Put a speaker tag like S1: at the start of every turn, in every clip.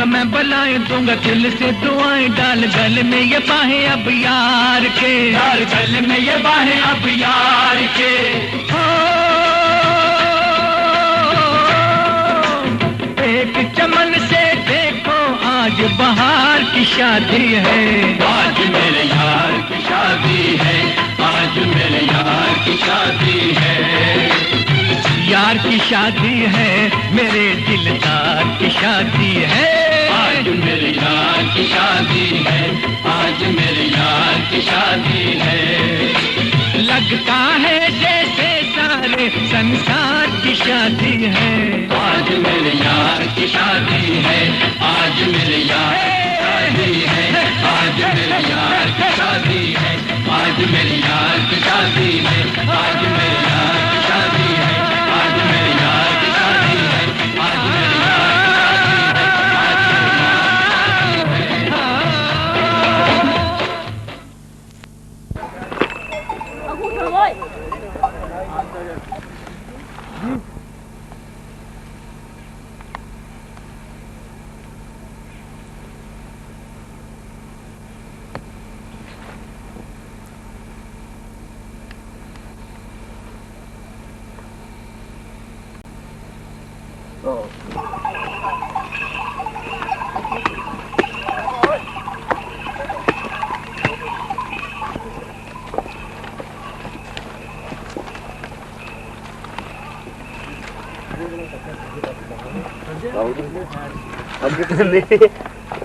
S1: दूंगा मैं बलाएं दूंगा, दिल से दुआएं डाल गले में ये बाहें अब यार के, डाल गले में ये बाहें अब यार के। एक चमन से देखो आज बहार की शादी है, आज मेरे यार की शादी है, आज मेरे यार की शादी है। यार की शादी है, मेरे दिलदार की शादी है, आज मेरे यार की शादी है, आज मेरे यार की शादी है। लगता है जैसे सारे संसार की शादी है, आज मेरे यार की शादी है, आज मेरे यार की शादी है, आज मेरे यार की शादी है, आज मेरे यार की शादी है, आज मेरे यार की शादी है, आज मेरे यार की शादी है, आज मेरे यार की शादी है, आज मेरे यार की शादी है।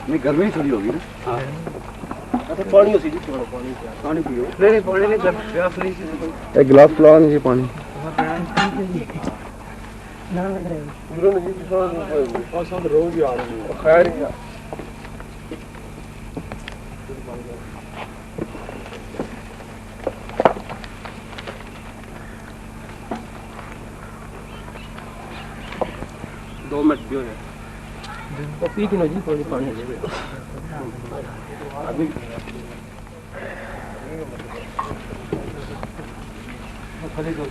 S2: नहीं गर्मी थोड़ी होगी ना। हाँ पानी हो सीधी पानी पियो। नहीं पानी नहीं गिलास नहीं, एक गिलास पिलाओ मुझे पानी। रोज ही आ रहे हैं खैर क्या। दो मिनट पियो यार तो पी के ना जी थोड़ी पानी अभी खाली दो